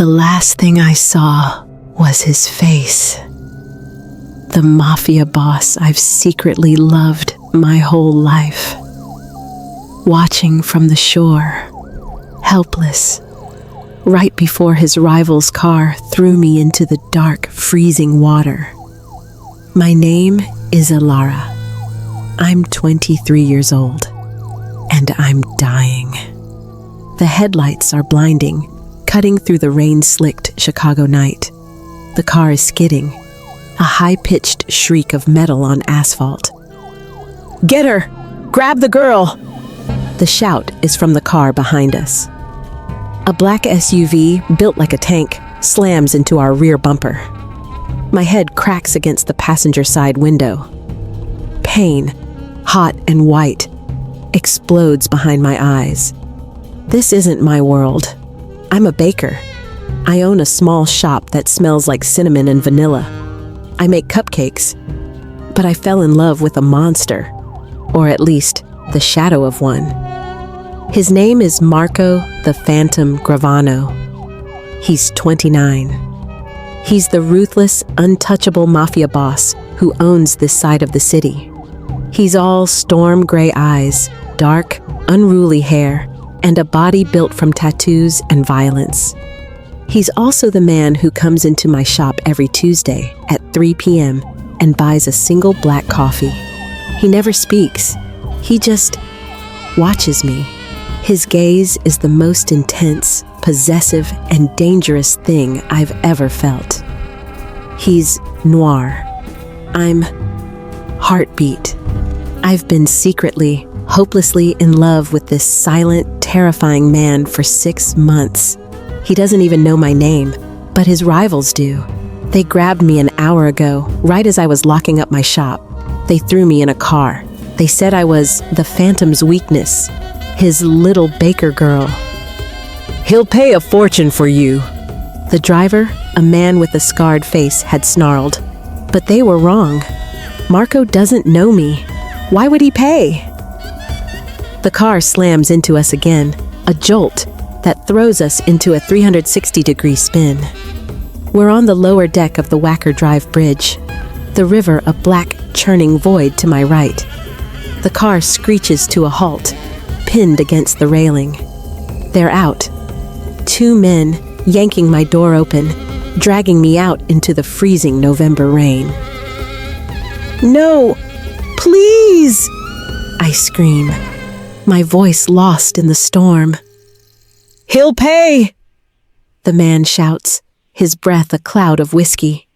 The last thing I saw was his face. The Mafia Boss I've secretly loved my whole life. Watching from the shore, helpless, right before his rival's car threw me into the dark, freezing water. My name is Elara. I'm 23 years old, and I'm dying. The headlights are blinding, cutting through the rain-slicked Chicago night. The car is skidding, a high-pitched shriek of metal on asphalt. "Get her! Grab the girl!" The shout is from the car behind us. A black SUV, built like a tank, slams into our rear bumper. My head cracks against the passenger side window. Pain, hot and white, explodes behind my eyes. This isn't my world. I'm a baker. I own a small shop that smells like cinnamon and vanilla. I make cupcakes, but I fell in love with a monster, or at least the shadow of one. His name is Marco the Phantom Gravano. He's 29. He's the ruthless, untouchable mafia boss who owns this side of the city. He's all storm gray eyes, dark, unruly hair, and a body built from tattoos and violence. He's also the man who comes into my shop every Tuesday at 3 p.m. and buys a single black coffee. He never speaks. He just watches me. His gaze is the most intense, possessive, and dangerous thing I've ever felt. He's Noir. I'm Heartbeat. I've been secretly, hopelessly in love with this silent, terrifying man for 6 months. He doesn't even know my name, but his rivals do. They grabbed me an hour ago, right as I was locking up my shop. They threw me in a car. They said I was the Phantom's weakness, his little baker girl. "He'll pay a fortune for you." The driver, a man with a scarred face, had snarled. But they were wrong. Marco doesn't know me. Why would he pay? The car slams into us again, a jolt that throws us into a 360-degree spin. We're on the lower deck of the Wacker Drive Bridge, the river a black, churning void to my right. The car screeches to a halt, pinned against the railing. They're out. 2 men yanking my door open, dragging me out into the freezing November rain. "No! Please!" I scream, my voice lost in the storm. "He'll pay!" the man shouts, his breath a cloud of whiskey.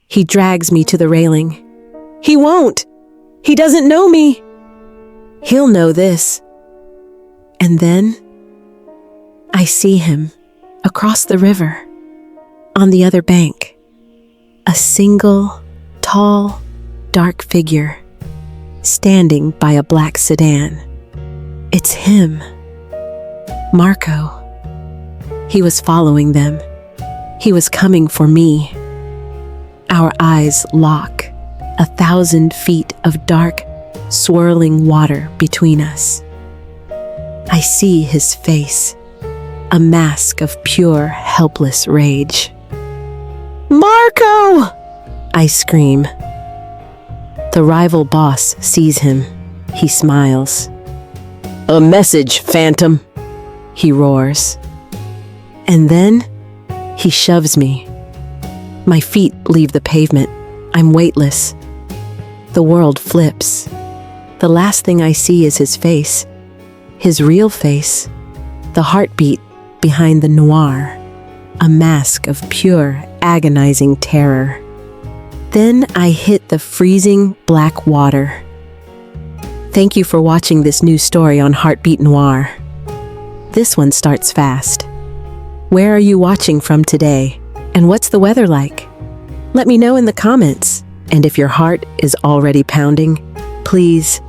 He drags me to the railing. "He won't! He doesn't know me!" "He'll know this." And then I see him across the river, on the other bank. A single, tall, dark figure, standing by a black sedan. It's him, Marco. He was following them. He was coming for me. Our eyes lock, 1,000 feet of dark, swirling water between us. I see his face, a mask of pure, helpless rage. "Marco!" I scream. The rival boss sees him. He smiles. "A message, Phantom," he roars. And then he shoves me. My feet leave the pavement. I'm weightless. The world flips. The last thing I see is his face. His real face. The heartbeat behind the noir. A mask of pure, agonizing terror. Then I hit the freezing black water. Thank you for watching this new story on Heartbeat Noir. This one starts fast. Where are you watching from today? And what's the weather like? Let me know in the comments. And if your heart is already pounding, please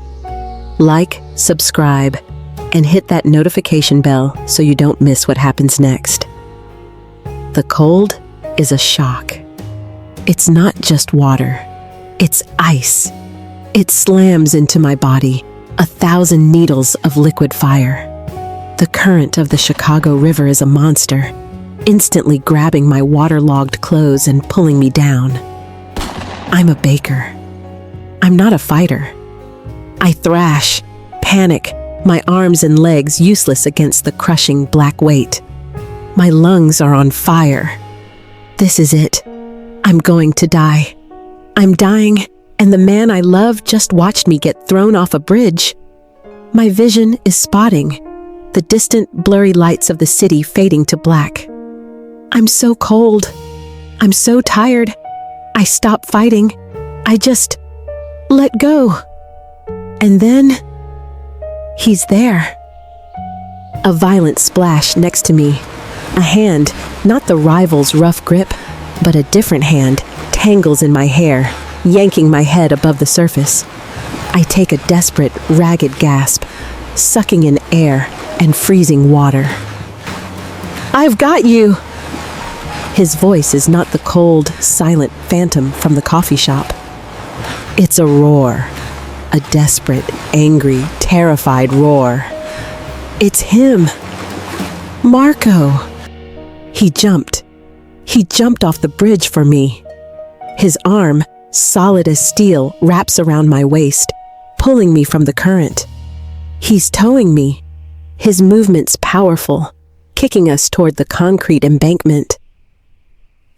like, subscribe, and hit that notification bell so you don't miss what happens next. The cold is a shock. It's not just water. It's ice. It slams into my body, 1,000 needles of liquid fire. The current of the Chicago River is a monster. instantly grabbing my waterlogged clothes and pulling me down. I'm a baker. I'm not a fighter. I thrash, panic, my arms and legs useless against the crushing black weight. My lungs are on fire. This is it. I'm going to die. I'm dying, and the man I love just watched me get thrown off a bridge. My vision is spotting the distant, blurry lights of the city fading to black. I'm so cold. I'm so tired. I stop fighting. I just let go. And then, he's there. A violent splash next to me. A hand, not the rival's rough grip, but a different hand, tangles in my hair, yanking my head above the surface. I take a desperate, ragged gasp, sucking in air and freezing water. "I've got you!" His voice is not the cold, silent phantom from the coffee shop. It's a roar, a desperate, angry, terrified roar. It's him, Marco. He jumped. He jumped off the bridge for me. His arm, solid as steel, wraps around my waist, pulling me from the current. He's towing me. His movement's powerful, kicking us toward the concrete embankment.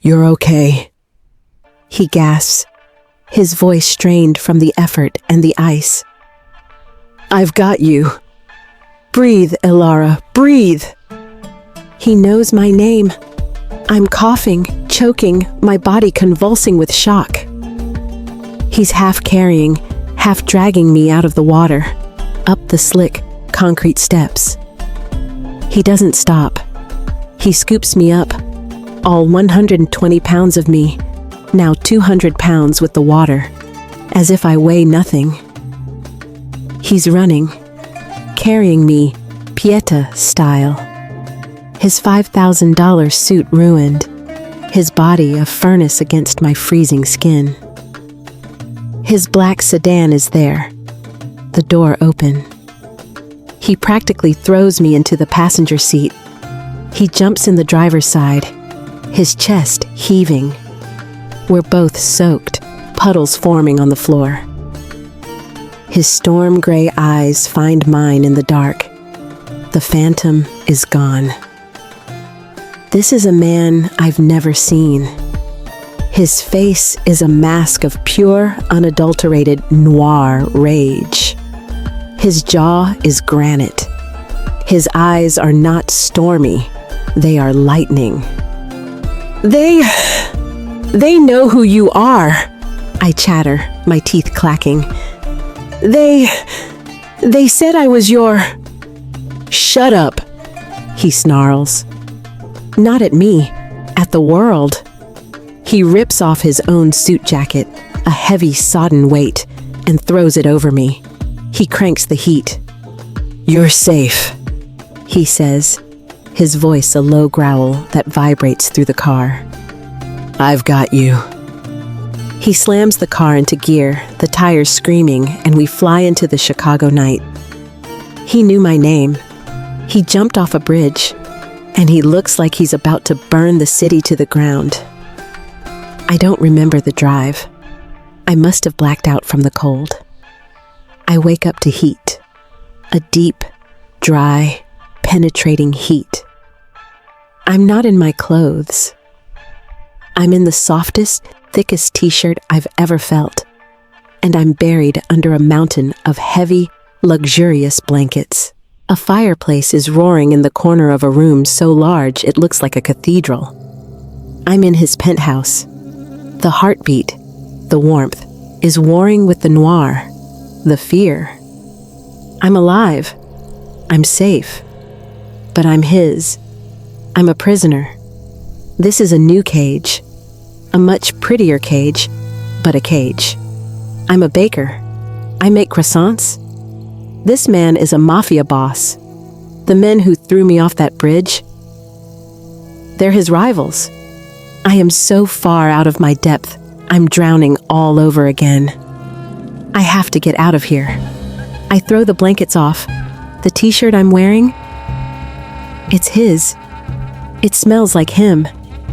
"You're okay," he gasps, his voice strained from the effort and the ice. "I've got you. Breathe, Elara, breathe." He knows my name. I'm coughing, choking, my body convulsing with shock. He's half carrying, half dragging me out of the water, up the slick, concrete steps. He doesn't stop. He scoops me up, all 120 pounds of me, now 200 pounds with the water, as if I weigh nothing. He's running, carrying me, Pieta style. His $5,000 suit ruined, his body a furnace against my freezing skin. His black sedan is there, the door open. He practically throws me into the passenger seat. He jumps in the driver's side, his chest heaving. We're both soaked, puddles forming on the floor. His storm gray eyes find mine in the dark. The phantom is gone. This is a man I've never seen. His face is a mask of pure, unadulterated noir rage. His jaw is granite. His eyes are not stormy, they are lightning. They know who you are, I chatter, my teeth clacking. They said I was your... Shut up, he snarls. Not at me, at the world. He rips off his own suit jacket, a heavy sodden weight, and throws it over me. He cranks the heat. "You're safe," he says, his voice a low growl that vibrates through the car. "I've got you." He slams the car into gear, the tires screaming, and we fly into the Chicago night. He knew my name. He jumped off a bridge, and he looks like he's about to burn the city to the ground. I don't remember the drive. I must have blacked out from the cold. I wake up to heat. A deep, dry, penetrating heat. I'm not in my clothes. I'm in the softest, thickest t-shirt I've ever felt, and I'm buried under a mountain of heavy, luxurious blankets. A fireplace is roaring in the corner of a room so large it looks like a cathedral. I'm in his penthouse. The heartbeat, the warmth, is warring with the noir, the fear. I'm alive. I'm safe. But I'm his. I'm a prisoner. This is a new cage. A much prettier cage, but a cage. I'm a baker. I make croissants. This man is a mafia boss. The men who threw me off that bridge, they're his rivals. I am so far out of my depth, I'm drowning all over again. I have to get out of here. I throw the blankets off. The t-shirt I'm wearing, it's his. It smells like him.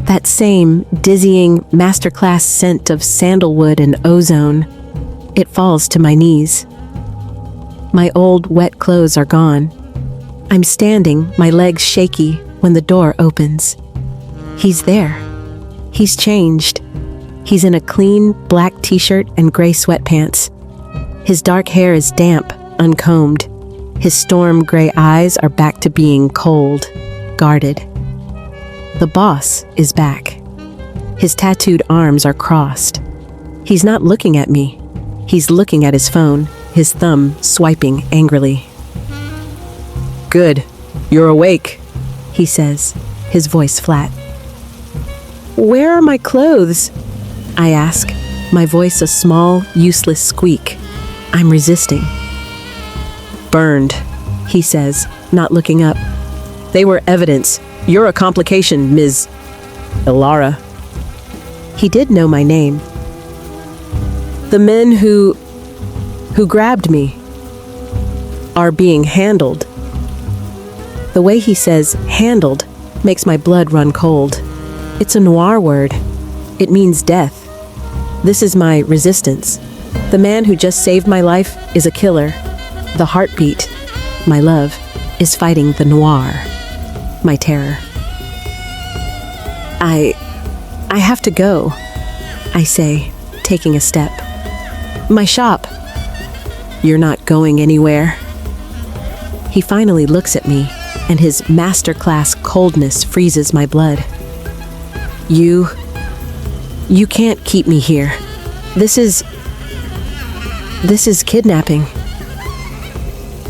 That same dizzying masterclass scent of sandalwood and ozone. It falls to my knees. My old wet clothes are gone. I'm standing, my legs shaky, when the door opens. He's there. He's changed. He's in a clean black t-shirt and gray sweatpants. His dark hair is damp, uncombed. His storm gray eyes are back to being cold, guarded. The boss is back. His tattooed arms are crossed. He's not looking at me. He's looking at his phone, his thumb swiping angrily. "Good. You're awake," he says, his voice flat. "Where are my clothes?" I ask, my voice a small, useless squeak. I'm resisting. "Burned," he says, not looking up. "They were evidence. You're a complication, Ms. Elara." He did know my name. "The men who grabbed me are being handled." The way he says handled makes my blood run cold. It's a noir word. It means death. This is my resistance. The man who just saved my life is a killer. The heartbeat, my love, is fighting the noir, my terror. I have to go, I say, taking a step. "My shop." "You're not going anywhere." He finally looks at me, and his masterclass coldness freezes my blood. You can't keep me here. This is kidnapping."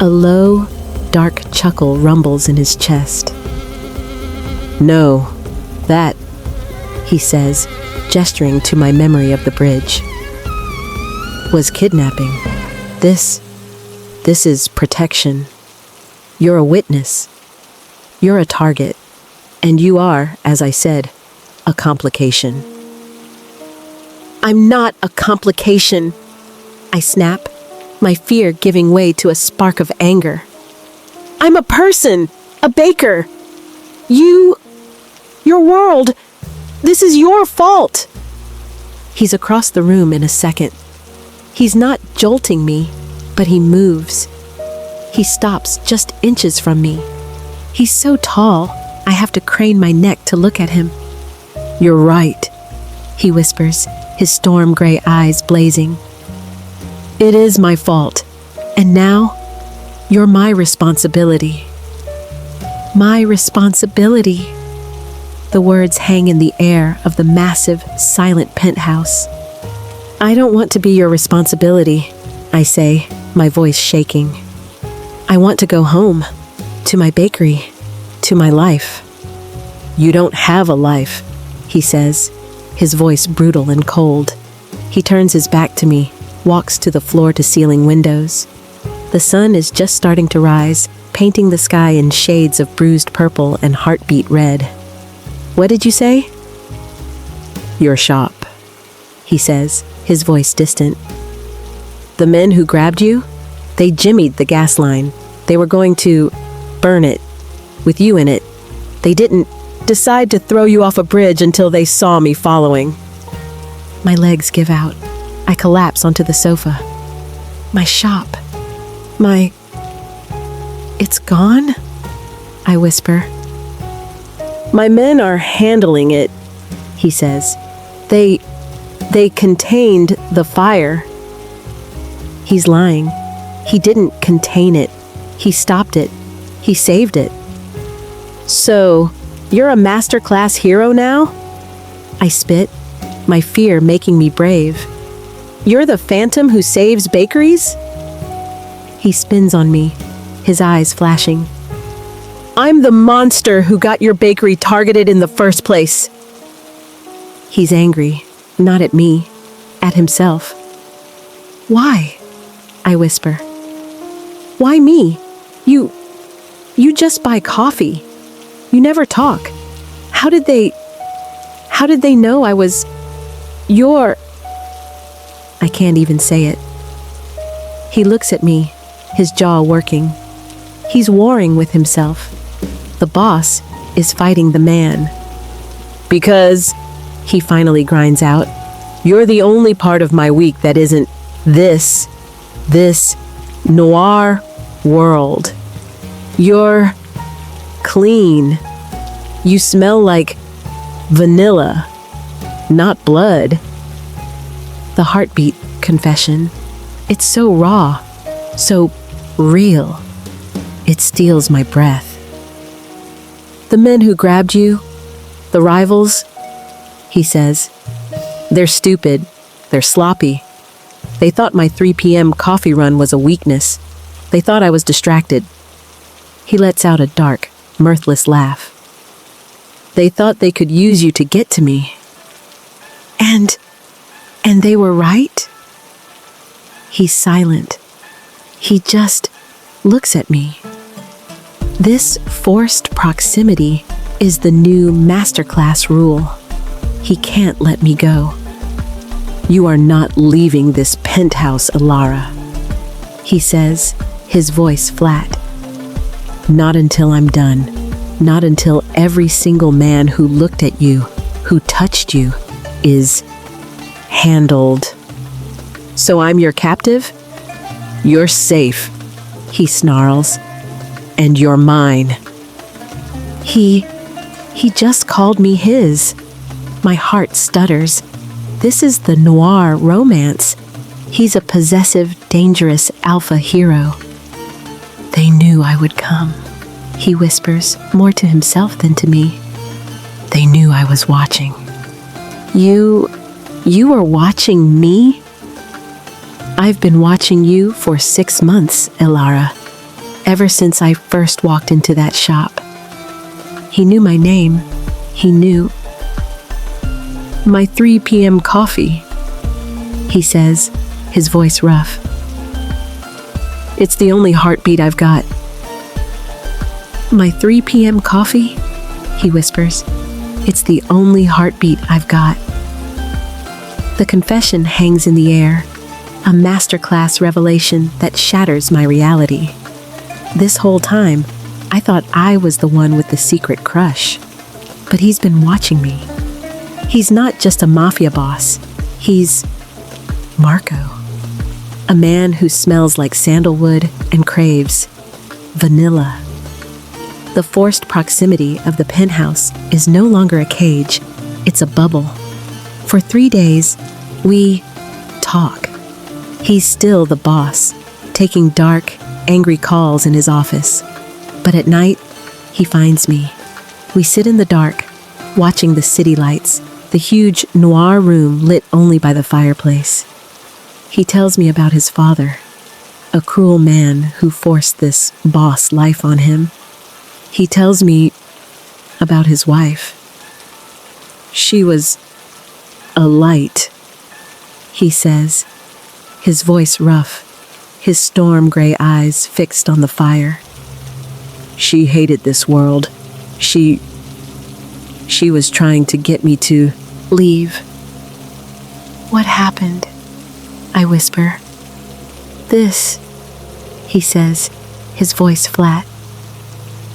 A low, dark chuckle rumbles in his chest. "No, that," he says, gesturing to my memory of the bridge, "was kidnapping. This is protection. You're a witness. You're a target. And you are, as I said, a complication." "I'm not a complication," I snap, my fear giving way to a spark of anger. "I'm a person, a baker. Your world, this is your fault." He's across the room in a second. He's not jolting me, but he moves. He stops just inches from me. He's so tall, I have to crane my neck to look at him. "You're right," he whispers, his storm gray eyes blazing. "It is my fault, and now you're my responsibility." My responsibility. The words hang in the air of the massive, silent penthouse. "I don't want to be your responsibility," I say, my voice shaking. "I want to go home, to my bakery, to my life." "You don't have a life," he says, his voice brutal and cold. He turns his back to me, walks to the floor-to-ceiling windows. The sun is just starting to rise, painting the sky in shades of bruised purple and heartbeat red. "What did you say?" "Your shop," he says, his voice distant. "The men who grabbed you? They jimmied the gas line. They were going to burn it, with you in it. They didn't decide to throw you off a bridge until they saw me following." My legs give out. I collapse onto the sofa. My shop. It's gone? I whisper. "My men are handling it," he says. They contained the fire." He's lying. He didn't contain it. He stopped it. He saved it. "So, you're a masterclass hero now?" I spit, my fear making me brave. "You're the phantom who saves bakeries?" He spins on me, his eyes flashing. "I'm the monster who got your bakery targeted in the first place." He's angry, not at me, at himself. "Why?" I whisper. "Why me? You just buy coffee. You never talk. How did they know I was your—" I can't even say it. He looks at me, his jaw working. He's warring with himself. The boss, is fighting the man. Because, he finally grinds out, you're the only part of my week that isn't this noir world. You're clean. You smell like vanilla, not blood. The heartbeat confession. It's so raw, so real. It steals my breath. The men who grabbed you, the rivals, he says, they're stupid, they're sloppy. They thought my 3 p.m. coffee run was a weakness. They thought I was distracted. He lets out a dark, mirthless laugh. They thought they could use you to get to me. And they were right? He's silent. He just looks at me. This forced proximity is the new masterclass rule. He can't let me go. You are not leaving this penthouse, Elara, he says, his voice flat. Not until I'm done. Not until every single man who looked at you, who touched you, is handled. So I'm your captive? You're safe, he snarls. And you're mine. He just called me his. My heart stutters. This is the noir romance. He's a possessive, dangerous alpha hero. They knew I would come, he whispers, more to himself than to me. They knew I was watching. You were watching me? I've been watching you for 6 months, Elara. Ever since I first walked into that shop. He knew my name. He knew. My 3 p.m. coffee, he says, his voice rough. It's the only heartbeat I've got. My 3 p.m. coffee, he whispers. It's the only heartbeat I've got. The confession hangs in the air, a masterclass revelation that shatters my reality. This whole time, I thought I was the one with the secret crush. But he's been watching me. He's not just a mafia boss. He's Marco. A man who smells like sandalwood and craves vanilla. The forced proximity of the penthouse is no longer a cage. It's a bubble. For 3 days, we talk. He's still the boss, taking dark, angry calls in his office. But at night, he finds me. We sit in the dark, watching the city lights, the huge noir room lit only by the fireplace. He tells me about his father, a cruel man who forced this boss life on him. He tells me about his wife. She was a light, he says, his voice rough, his storm gray eyes fixed on the fire. She hated this world. She was trying to get me to leave. What happened? I whisper. This, he says, his voice flat.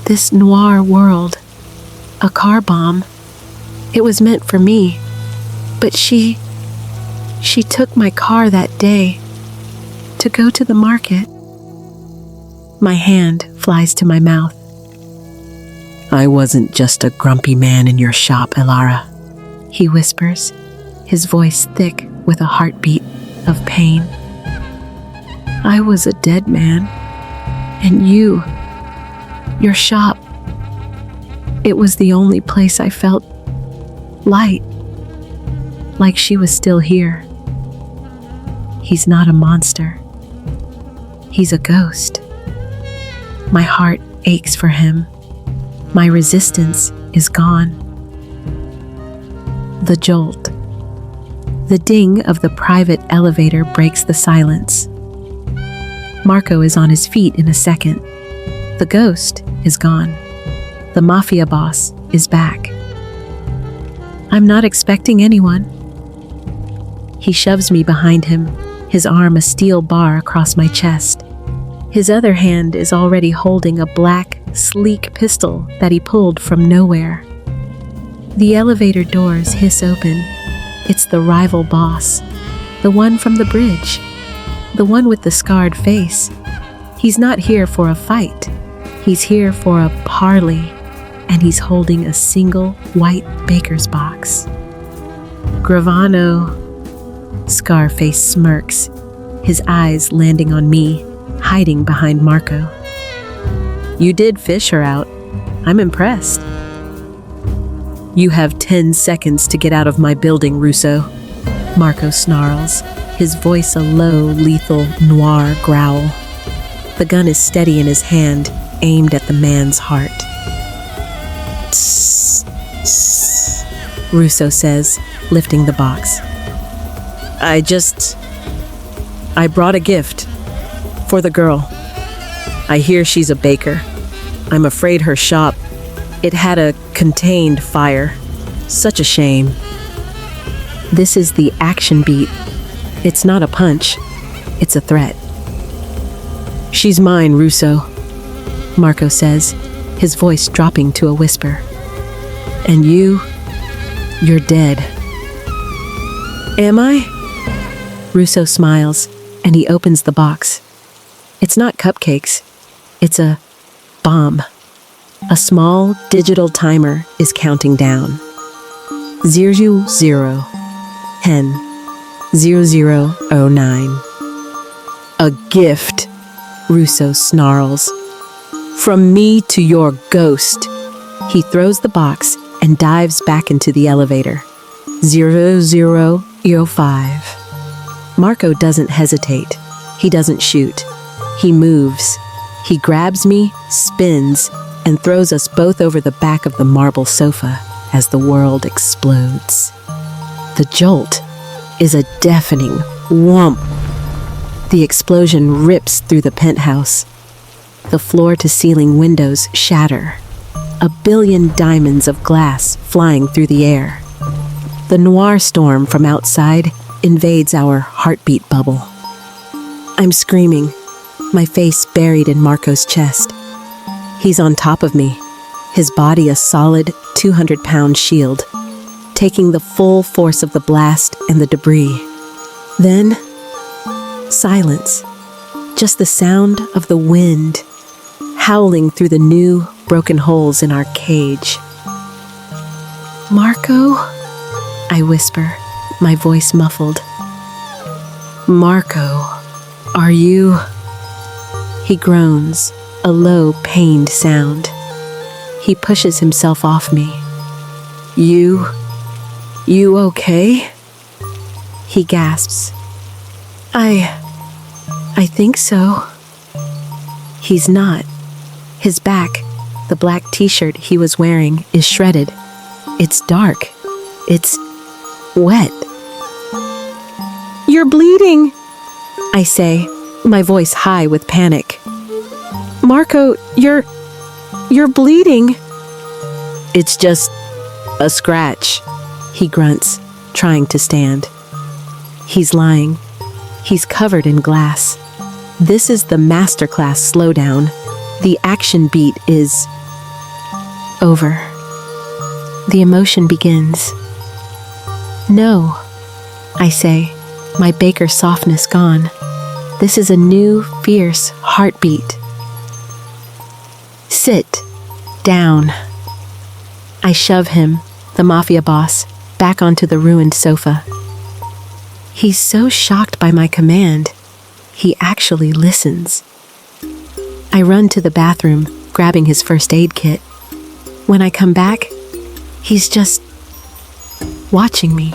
This noir world. A car bomb. It was meant for me. But she took my car that day to go to the market. My hand flies to my mouth. I wasn't just a grumpy man in your shop, Elara, he whispers, his voice thick with a heartbeat of pain. I was a dead man, and your shop, it was the only place I felt light, like she was still here. He's not a monster. He's a ghost. My heart aches for him. My resistance is gone. The jolt. The ding of the private elevator breaks the silence. Marco is on his feet in a second. The ghost is gone. The mafia boss is back. I'm not expecting anyone. He shoves me behind him, his arm a steel bar across my chest. His other hand is already holding a black, sleek pistol that he pulled from nowhere. The elevator doors hiss open. It's the rival boss, the one from the bridge, the one with the scarred face. He's not here for a fight. He's here for a parley, and he's holding a single white baker's box. Gravano. Scarface smirks, his eyes landing on me, hiding behind Marco. You did fish her out. I'm impressed. You have 10 seconds to get out of my building, Russo. Marco snarls, his voice a low, lethal noir growl. The gun is steady in his hand, aimed at the man's heart. Tss, tss, Russo says, lifting the box. I brought a gift for the girl. I hear she's a baker. I'm afraid her shop, it had a contained fire. Such a shame. This is the action beat. It's not a punch. It's a threat. She's mine, Russo, Marco says, his voice dropping to a whisper. And you're dead. Am I? Russo smiles, and he opens the box. It's not cupcakes. It's a bomb. A small digital timer is counting down. 00, 10, 0009. A gift, Russo snarls. From me to your ghost. He throws the box and dives back into the elevator. 0005. Marco doesn't hesitate. He doesn't shoot. He moves. He grabs me, spins, and throws us both over the back of the marble sofa as the world explodes. The jolt is a deafening whomp. The explosion rips through the penthouse. The floor-to-ceiling windows shatter. A billion diamonds of glass flying through the air. The noir storm from outside invades our heartbeat bubble. I'm screaming, my face buried in Marco's chest. He's on top of me, his body a solid 200-pound shield, taking the full force of the blast and the debris. Then, silence. Just the sound of the wind, howling through the new, broken holes in our cage. Marco? I whisper, my voice muffled. Marco, are you? He groans, a low, pained sound. He pushes himself off me. You okay? He gasps. I think so. He's not. His back, the black t-shirt he was wearing, is shredded. It's dark. It's wet. You're bleeding, I say, my voice high with panic. Marco, you're bleeding. It's just a scratch, he grunts, trying to stand. He's lying. He's covered in glass. This is the masterclass slowdown. The action beat is over. The emotion begins. No, I say, my baker softness gone. This is a new, fierce heartbeat. Sit down. I shove him, the Mafia Boss, back onto the ruined sofa. He's so shocked by my command, he actually listens. I run to the bathroom, grabbing his first aid kit. When I come back, he's just watching me.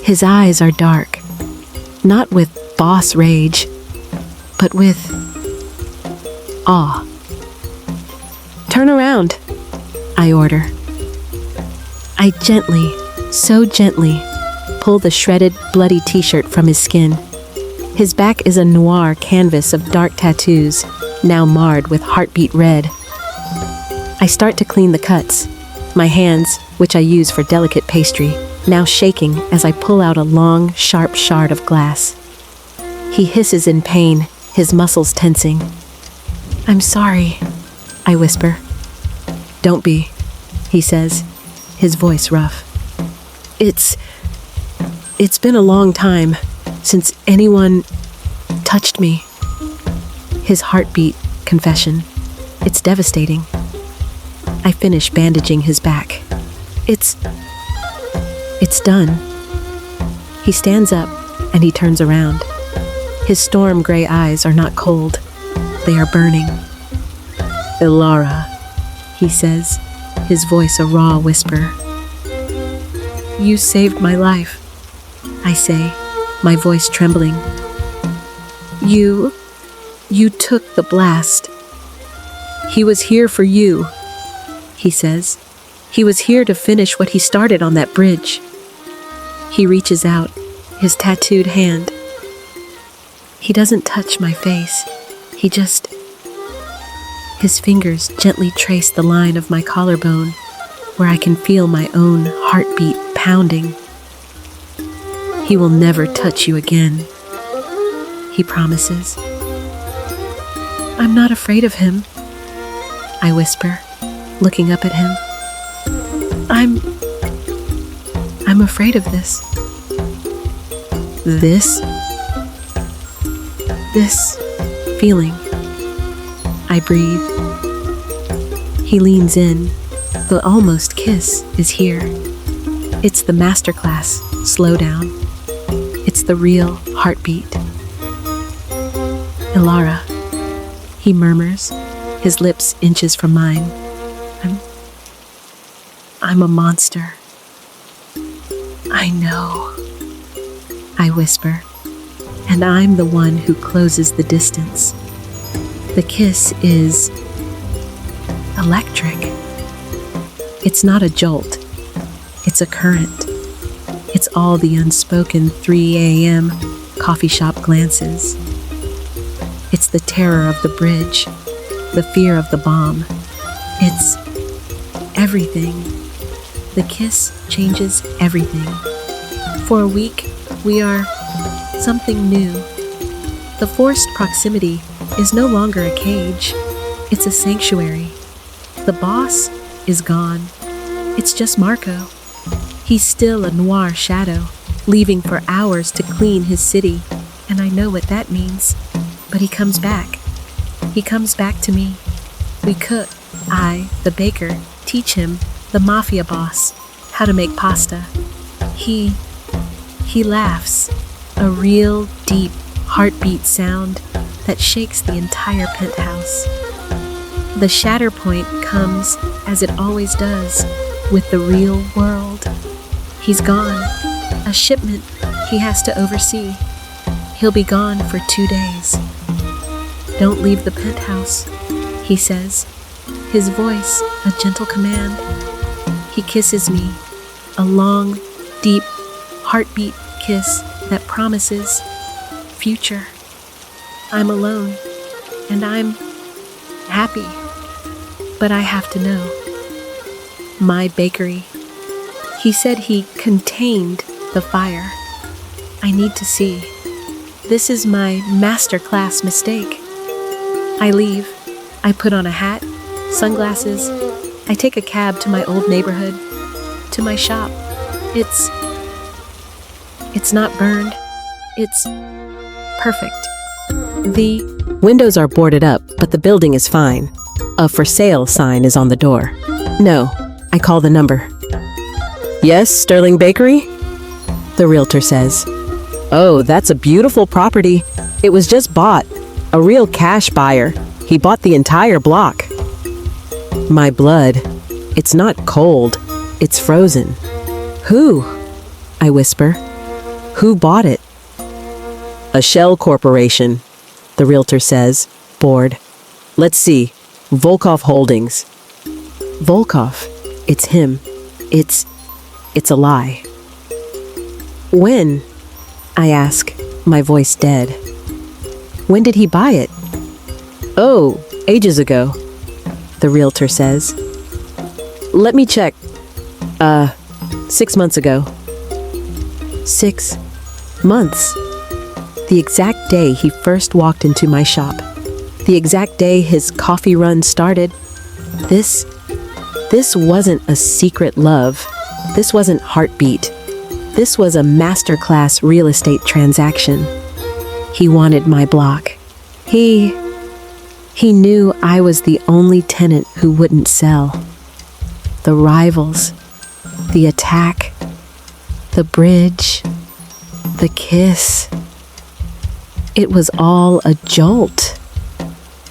His eyes are dark, not with boss rage, but with awe. Turn around, I order. I gently, so gently, pull the shredded, bloody t-shirt from his skin. His back is a noir canvas of dark tattoos, now marred with heartbeat red. I start to clean the cuts, my hands, which I use for delicate pastry, now shaking as I pull out a long, sharp shard of glass. He hisses in pain, his muscles tensing. I'm sorry. I whisper. Don't be, he says, his voice rough. It's been a long time since anyone touched me. His heartbeat confession. It's devastating. I finish bandaging his back. It's done. He stands up and he turns around. His storm gray eyes are not cold. They are burning. Elara, he says, his voice a raw whisper. You saved my life, I say, my voice trembling. You took the blast. He was here for you, he says. He was here to finish what he started on that bridge. He reaches out, his tattooed hand. He doesn't touch my face. His fingers gently trace the line of my collarbone, where I can feel my own heartbeat pounding. He will never touch you again, he promises. I'm not afraid of him, I whisper, looking up at him. I'm afraid of this. This feeling. I breathe. He leans in. The almost kiss is here. It's the masterclass slowdown. It's the real heartbeat. Elara, he murmurs, his lips inches from mine. I'm a monster. I know, I whisper, and I'm the one who closes the distance. The kiss is electric. It's not a jolt. It's a current. It's all the unspoken 3 a.m. coffee shop glances. It's the terror of the bridge, the fear of the bomb. It's everything. The kiss changes everything. For a week, we are something new. The forced proximity is no longer a cage. It's a sanctuary. The boss is gone. It's just Marco. He's still a noir shadow, leaving for hours to clean his city, and I know what that means. But he comes back. He comes back to me. We cook. I, the baker, teach him, the Mafia Boss, how to make pasta. He laughs, a real deep heartbeat sound that shakes the entire penthouse. The shatter point comes, as it always does, with the real world. He's gone. A shipment he has to oversee. He'll be gone for 2 days. Don't leave the penthouse, he says, his voice a gentle command. He kisses me, a long, deep, heartbeat kiss that promises future. I'm alone, and I'm happy, but I have to know. My bakery. He said he contained the fire. I need to see. This is my masterclass mistake. I leave. I put on a hat, sunglasses. I take a cab to my old neighborhood, to my shop. It's not burned. It's perfect. The windows are boarded up, but the building is fine. A for sale sign is on the door. No, I call the number. Yes, Sterling Bakery? The realtor says. Oh, that's a beautiful property. It was just bought. A real cash buyer. He bought the entire block. My blood. It's not cold. It's frozen. Who? I whisper. Who bought it? A shell corporation, the realtor says, bored. Let's see. Volkov Holdings. Volkov. It's him. It's a lie. When? I ask, my voice dead. When did he buy it? Oh, ages ago, the realtor says. Let me check. 6 months ago. 6 months. The exact day he first walked into my shop. The exact day his coffee run started This wasn't a secret love. This wasn't Heartbeat. This was a masterclass real estate transaction. He wanted my block. He knew I was the only tenant who wouldn't sell. The rivals, the attack, the bridge, the kiss. It was all a jolt.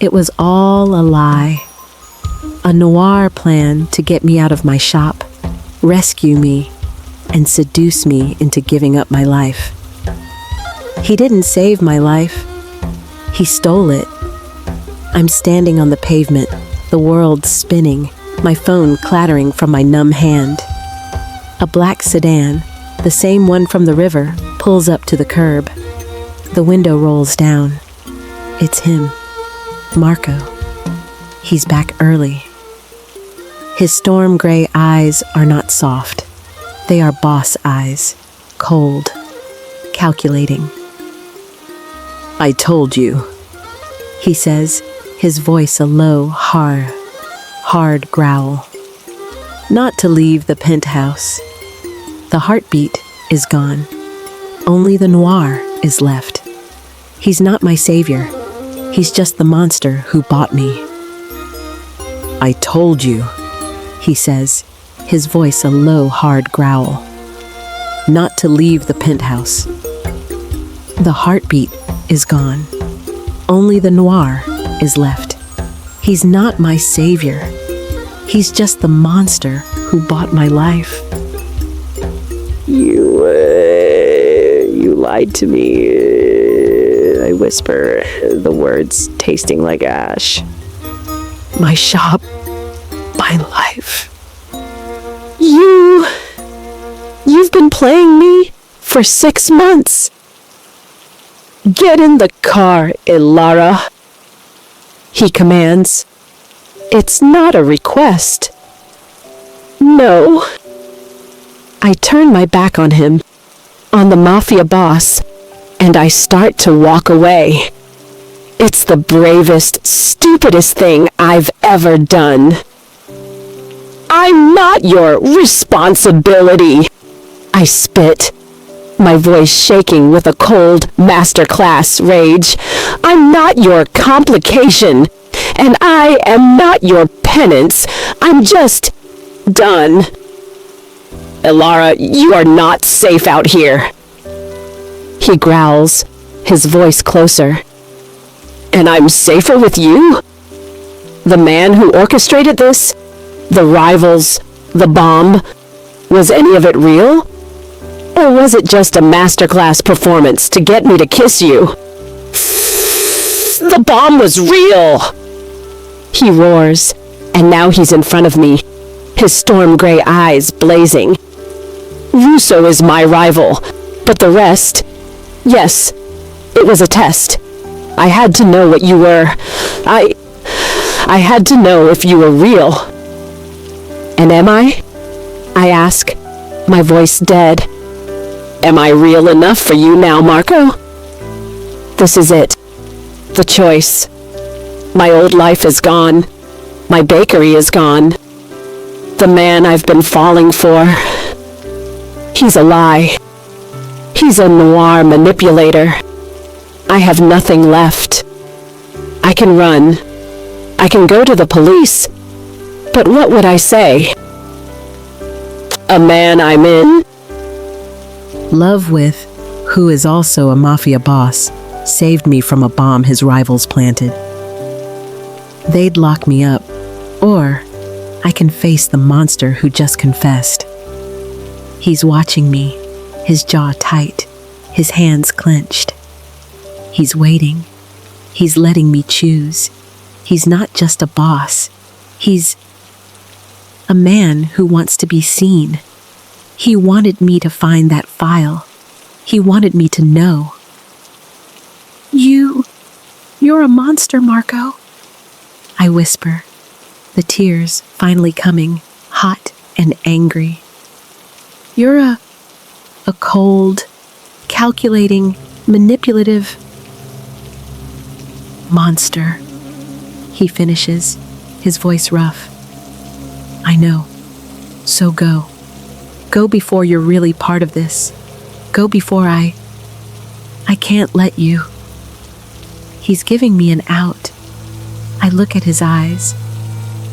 It was all a lie. A noir plan to get me out of my shop, rescue me, and seduce me into giving up my life. He didn't save my life. He stole it. I'm standing on the pavement, the world spinning, my phone clattering from my numb hand. A black sedan, the same one from the river, pulls up to the curb. The window rolls down. It's him, Marco. He's back early. His storm gray eyes are not soft. They are boss eyes, cold, calculating. "I told you," he says, his voice a low, hard growl. "Not to leave the penthouse." The Heartbeat is gone. Only the Noir is left. He's not my savior. He's just the monster who bought me. "I told you," he says, his voice a low, hard growl. "Not to leave the penthouse." The Heartbeat is gone. Only the Noir is left. He's not my savior. He's just the monster who bought my life. You lied to me," I whisper, the words tasting like ash. "My shop, my life. You've been playing me for 6 months." "Get in the car, Elara," he commands. "It's not a request." "No." I turn my back on him, on the Mafia Boss, and I start to walk away. It's the bravest, stupidest thing I've ever done. "I'm not your responsibility," I spit, my voice shaking with a cold, masterclass rage. "I'm not your complication, and I am not your penance. I'm just done. Elara, you are not safe out here," he growls, his voice closer. "And I'm safer with you? The man who orchestrated this? The rivals? The bomb? Was any of it real? Or was it just a masterclass performance to get me to kiss you?" "The bomb was real!" he roars, and now he's in front of me, his storm gray eyes blazing. "Russo is my rival, but the rest, yes, it was a test. I had to know what you were. I had to know if you were real." "And am I?" I ask, my voice dead. "Am I real enough for you now, Marco?" This is it. The choice. My old life is gone. My bakery is gone. The man I've been falling for. He's a lie. He's a noir manipulator. I have nothing left. I can run. I can go to the police. But what would I say? A man I'm in love with, who is also a mafia boss, saved me from a bomb his rivals planted. They'd lock me up, or I can face the monster who just confessed. He's watching me, his jaw tight, his hands clenched. He's waiting. He's letting me choose. He's not just a boss. He's a man who wants to be seen. He wanted me to find that file. He wanted me to know. You're a monster, Marco," I whisper, the tears finally coming, hot and angry. "You're a cold, calculating, manipulative monster," he finishes, his voice rough. I know. So go. Go before you're really part of this. Go before I can't let you. He's giving me an out. I look at his eyes,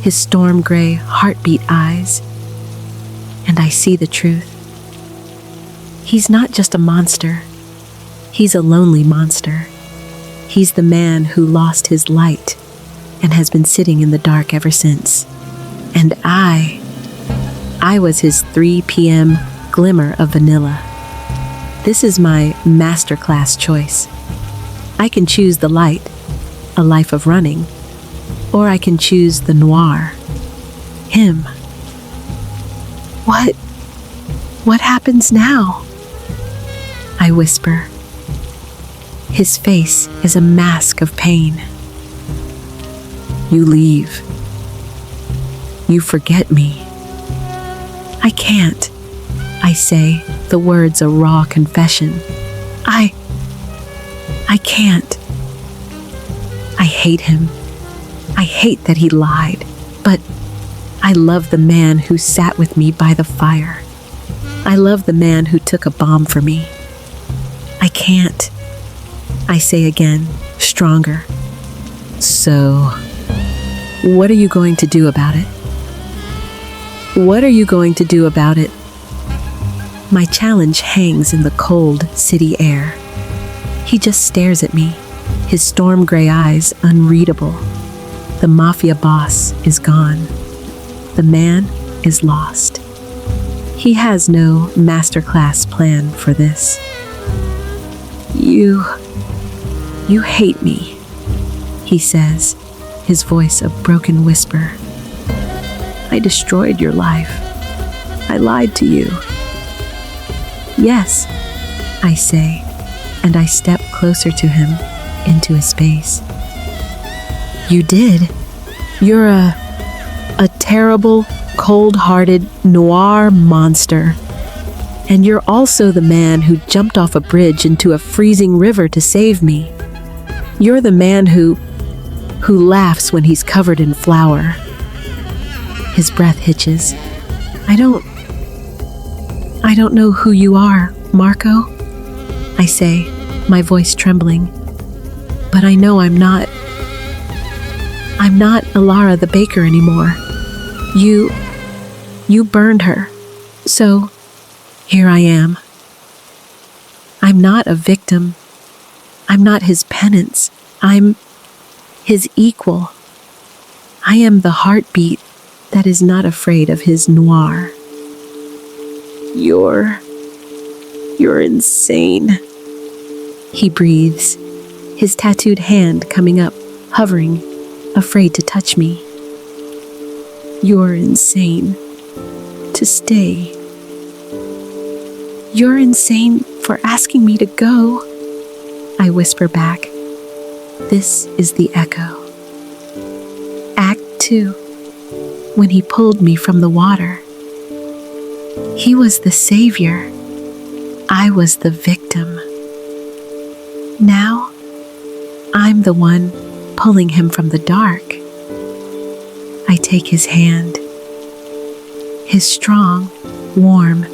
his storm gray heartbeat eyes, and I see the truth. He's not just a monster. He's a lonely monster. He's the man who lost his light and has been sitting in the dark ever since. And I was his 3 p.m. glimmer of vanilla. This is my masterclass choice. I can choose the light, a life of running, or I can choose the noir, him. What happens now? I whisper. His face is a mask of pain. You leave. You forget me. I can't, I say, the words a raw confession. I can't. I hate him. I hate that he lied, but I love the man who sat with me by the fire. I love the man who took a bomb for me. I can't, I say again, stronger. So, what are you going to do about it? What are you going to do about it? My challenge hangs in the cold city air. He just stares at me, his storm gray eyes unreadable. The Mafia Boss is gone. The man is lost. He has no masterclass plan for this. You hate me, he says, his voice a broken whisper. I destroyed your life. I lied to you. Yes, I say, and I step closer to him, into his space. You did. You're a terrible, cold-hearted, noir monster. And you're also the man who jumped off a bridge into a freezing river to save me. You're the man who laughs when he's covered in flour. His breath hitches. I don't know who you are, Marco, I say, my voice trembling. But I know I'm not Elara the baker anymore. You burned her. So, here I am. I'm not a victim. I'm not his penance. I'm his equal. I am the heartbeat that is not afraid of his noir. You're insane, he breathes, his tattooed hand coming up, hovering, afraid to touch me. You're insane to stay. You're insane for asking me to go, I whisper back. This is the echo. Act 2, when he pulled me from the water. He was the savior. I was the victim. Now, I'm the one pulling him from the dark. I take his hand, his strong, warm,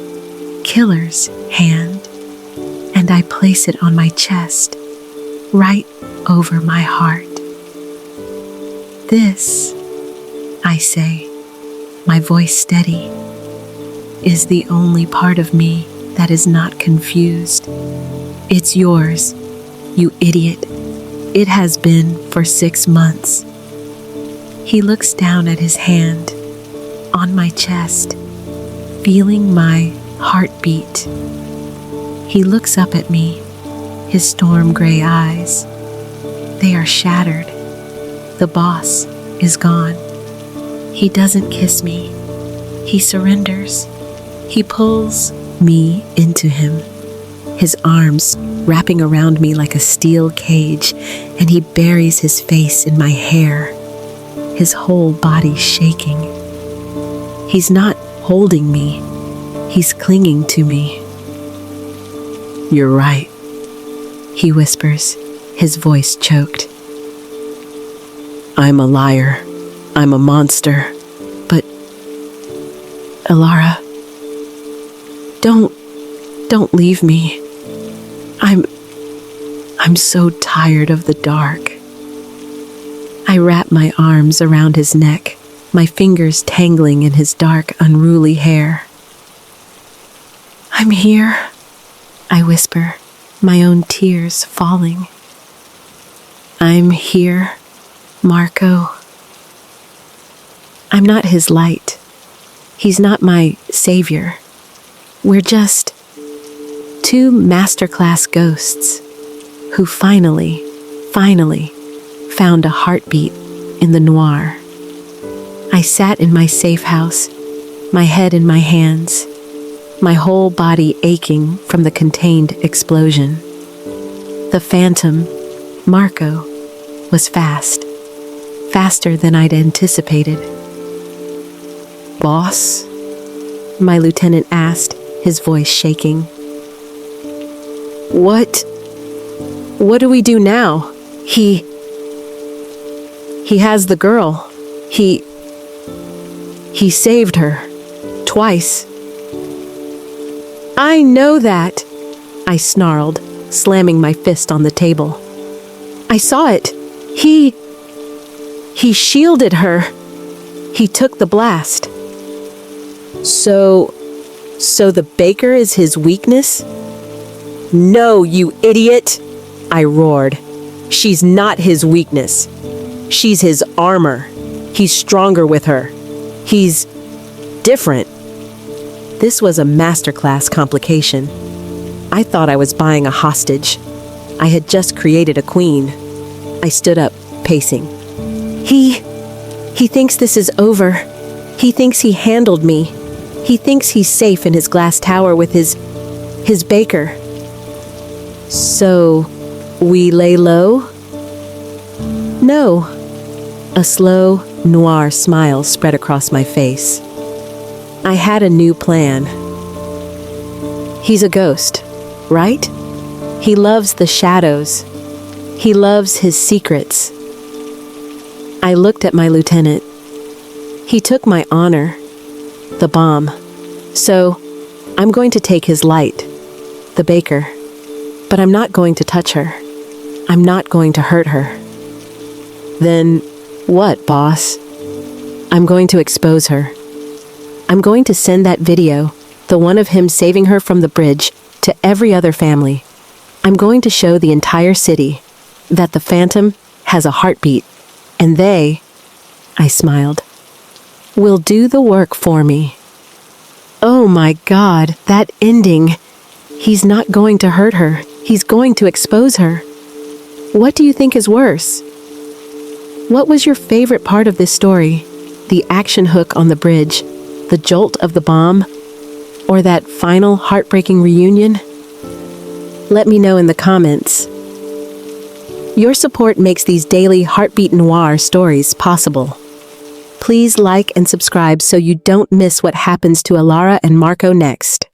killer's hand, and I place it on my chest, right over my heart. This, I say, my voice steady, is the only part of me that is not confused. It's yours, you idiot. It has been for 6 months. He looks down at his hand, on my chest, feeling my heartbeat. He looks up at me, his storm gray eyes. They are shattered. The boss is gone. He doesn't kiss me. He surrenders. He pulls me into him, his arms wrapping around me like a steel cage, and he buries his face in my hair, his whole body shaking. He's not holding me. He's clinging to me. You're right, he whispers, his voice choked. I'm a liar. I'm a monster. Elara, don't leave me. I'm so tired of the dark. I wrap my arms around his neck, my fingers tangling in his dark, unruly hair. I'm here, I whisper, my own tears falling. I'm here, Marco. I'm not his light. He's not my savior. We're just two masterclass ghosts who finally found a heartbeat in the noir. I sat in my safe house, my head in my hands, my whole body aching from the contained explosion. The phantom, Marco, was faster than I'd anticipated. "Boss?" my lieutenant asked, his voice shaking. What do we do now? He has the girl. He saved her. Twice. I know that, I snarled, slamming my fist on the table. I saw it. He shielded her. He took the blast. So the baker is his weakness? No, you idiot! I roared. She's not his weakness. She's his armor. He's stronger with her. He's different. This was a masterclass complication. I thought I was buying a hostage. I had just created a queen. I stood up, pacing. He thinks this is over. He thinks he handled me. He thinks he's safe in his glass tower with his baker. So, we lay low? No. A slow, noir smile spread across my face. I had a new plan. He's a ghost, right? He loves the shadows. He loves his secrets. I looked at my lieutenant. He took my honor, the bomb. So, I'm going to take his light, the baker. But I'm not going to touch her. I'm not going to hurt her. Then what, boss? I'm going to expose her. I'm going to send that video, the one of him saving her from the bridge, to every other family. I'm going to show the entire city that the phantom has a heartbeat, and they, I smiled, will do the work for me. Oh my God, that ending. He's not going to hurt her. He's going to expose her. What do you think is worse? What was your favorite part of this story? The action hook on the bridge, the jolt of the bomb, or that final heartbreaking reunion? Let me know in the comments. Your support makes these daily Heartbeat Noir stories possible. Please like and subscribe so you don't miss what happens to Elara and Marco next.